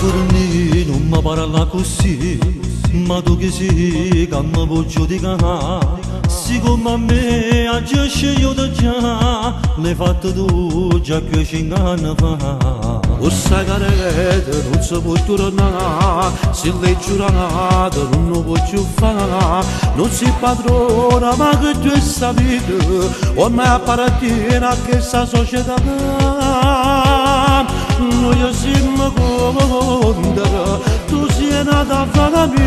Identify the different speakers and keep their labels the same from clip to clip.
Speaker 1: Forni non mi parla così, ma tu che sei che mi puoi giudicare. Siccome a me agisci io da già, l'hai fatto tu già che 5 anni fa.
Speaker 2: O sai che non si può tornare, se l'hai giurato non lo puoi più fare. Non sei padrona ma che tu hai sapito, ormai appartiene a questa società. Noi siamo contro, tu sei nata a famiglia.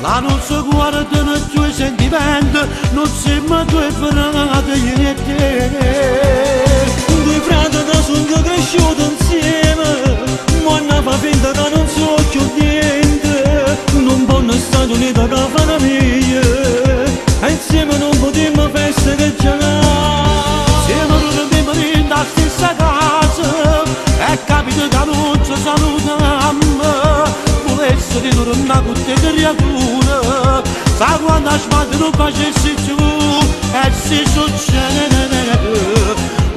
Speaker 2: La non si guardano i tuoi sentimenti, non siamo due fratelli e te.
Speaker 1: Due fratelli che sono cresciuti insieme, ma non fa finta che non so più niente. Non vanno stare uniti che famiglia, e insieme non potremmo festeggiare.
Speaker 2: Siamo venuti nella stessa casa, e capita che non ci salutiamo. Volessi ritornare con te creatura, sa quando a sbaglio non facessi tu, e se succede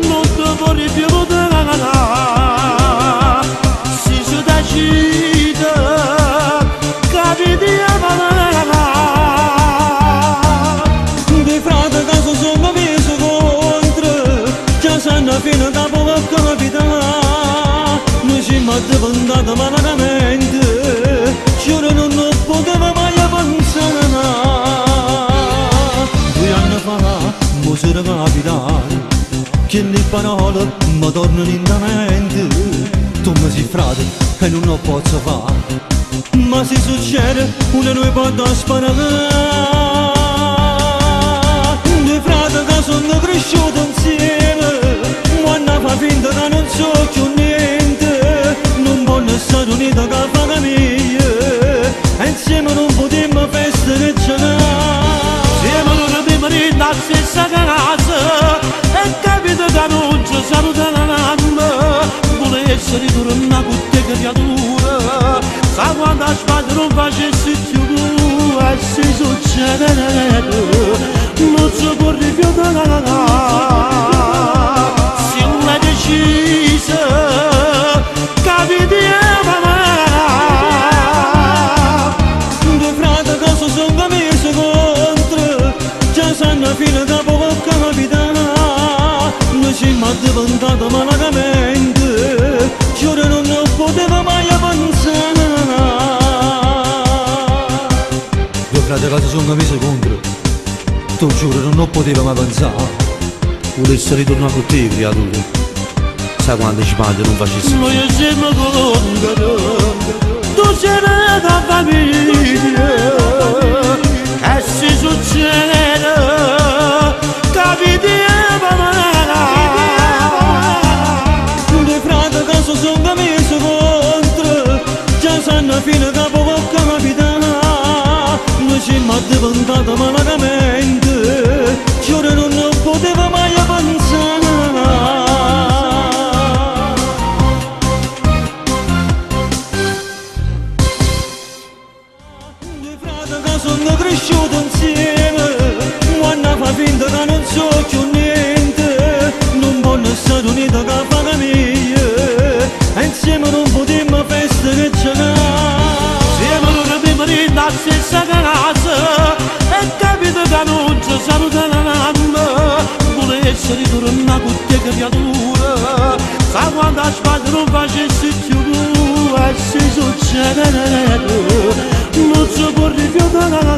Speaker 2: non ti vorrei più votare. Se si decide capitiamo
Speaker 1: Due fratelli che si sono messi contro, già sanno fino da poco capitare. Noi siamo diventati malamente, giuro non poteva mai pensare. 2 anni fa mi sono capitato che le parole mi tornano in mente. Tu mi sei frate e non lo posso fare, ma se succede uno noi può sparare. Due fratelli che sono cresciuti insieme, ma non fa finta che non so più niente. Non voglio stare uniti che famiglia, e insieme non potremmo festeggiare.
Speaker 2: Siamo venuti nella stessa casa, e capita che non ci salutiamo. Volessi ritornare con te creatura, sa quando a sbaglio non facessi più tu, e se succede non si può rifiutare. Se l'hai decisa capitiamo.
Speaker 1: Due fratelli che si sono messi contro, già sanno fino da poco capitare. Noi siamo diventati malamente, giuro non lo poteva mai pensare. Due fratelli che si sono messi contro, tu giuro non lo poteva mai pensare.
Speaker 2: Volessi ritornare con te creatura, sai quando sbaglio non facessi. Noi siamo contro, tu sei nata famiglia, e se succede capitiamo.
Speaker 1: Due fratelli che si sono messi contro, già sanno fino da poco capitare. Noi siamo diventati malamente, giuro non lo poteva mai pensare. Due fratelli che sono cresciuti insieme, ma non fa finta che non so più niente. Non voglio stare uniti che famiglia, e insieme non potremmo festeggiare.
Speaker 2: Siamo venuti nella stessa casa, e capita che non ci salutiamo. Volessi ritornare con te creatura, sa quando a sbaglio non facessi più tu, e se succede non si può rifiutare.